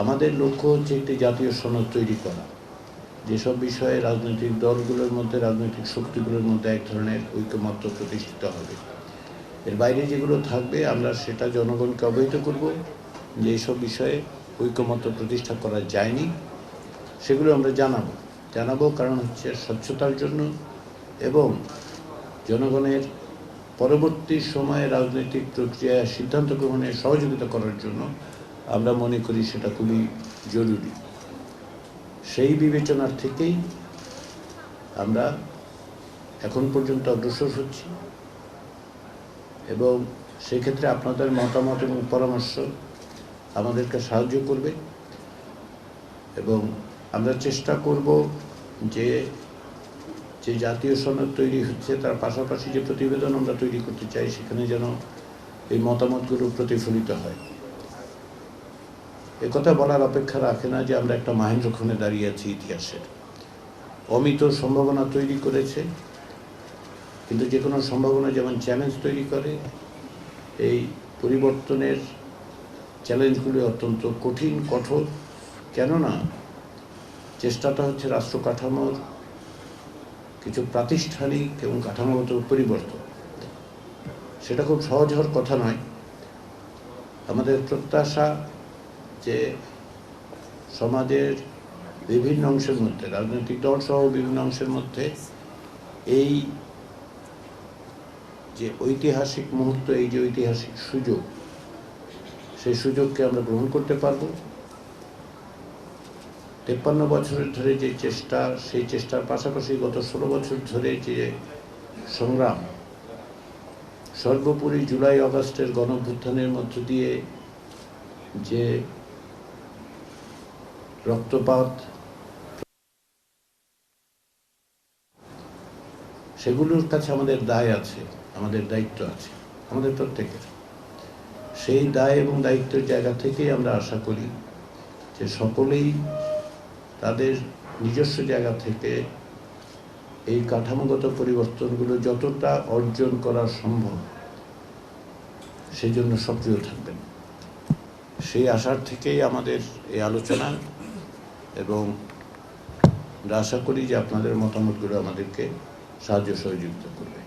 আমাদের লক্ষ্য হচ্ছে একটি জাতীয় সনদ তৈরি করা, যেসব বিষয়ে রাজনৈতিক দলগুলোর মধ্যে, রাজনৈতিক শক্তিগুলোর মধ্যে এক ধরনের ঐকমত্য প্রতিষ্ঠিত হবে। এর বাইরে যেগুলো থাকবে আমরা সেটা জনগণকে অবহিত করব যে এইসব বিষয়ে ঐকমত্য প্রতিষ্ঠা করা যায়নি, সেগুলো আমরা জানাবো কারণ হচ্ছে স্বচ্ছতার জন্য এবং জনগণের পরবর্তী সময়ে রাজনৈতিক প্রক্রিয়ায় সিদ্ধান্ত গ্রহণে সহযোগিতা করার জন্য আমরা মনে করি সেটা খুবই জরুরি। সেই বিবেচনার থেকেই আমরা এখন পর্যন্ত অগ্রসর হচ্ছি এবং সেক্ষেত্রে আপনাদের মতামত এবং পরামর্শ আমাদেরকে সাহায্য করবে এবং আমরা চেষ্টা করব যে জাতীয় সনদ তৈরি হচ্ছে তার পাশাপাশি যে প্রতিবেদন আমরা তৈরি করতে চাই সেখানে যেন এই মতামতগুলো প্রতিফলিত হয়। একথা বলার অপেক্ষা রাখে না যে আমরা একটা মাহেন্দ্রক্ষণে দাঁড়িয়ে আছি ইতিহাসের। অমিত সম্ভাবনা তৈরি করেছে, কিন্তু যে কোনো সম্ভাবনা যেমন চ্যালেঞ্জ তৈরি করে, এই পরিবর্তনের চ্যালেঞ্জগুলি অত্যন্ত কঠিন, কঠোর। কেননা চেষ্টাটা হচ্ছে রাষ্ট্র কাঠামোর কিছু প্রাতিষ্ঠানিক এবং কাঠামোগত পরিবর্তন। সেটা খুব সহজ হওয়ার কথা নয়। আমাদের প্রত্যাশা যে সমাজের বিভিন্ন অংশের মধ্যে, রাজনৈতিক দল সহ বিভিন্ন অংশের মধ্যে এই যে ঐতিহাসিক মুহূর্ত, এই যে ঐতিহাসিক সুযোগ, সেই সুযোগকে আমরা গ্রহণ করতে পারব। 53 বছরের ধরে যে চেষ্টা, সেই চেষ্টার পাশাপাশি গত 16 বছর ধরে যে সংগ্রাম, সর্বোপরি জুলাই আগস্টের গণঅভ্যুত্থানের মধ্য দিয়ে যে রক্তপাত, সেগুলোর কাছে আমাদের দায় আছে, আমাদের দায়িত্ব আছে, আমাদের প্রত্যেকের। সেই দায় এবং দায়িত্বের জায়গা থেকেই আমরা আশা করি যে সকলেই তাদের নিজস্ব জায়গা থেকে এই কাঠামোগত পরিবর্তনগুলো যতটা অর্জন করা সম্ভব সেজন্য সক্রিয় থাকবেন। সেই আশার থেকেই আমাদের এই আলোচনা এবং আমরা আশা করি যে আপনাদের মতামতগুলো আমাদেরকে সাহায্য সহযোগিতা করবে।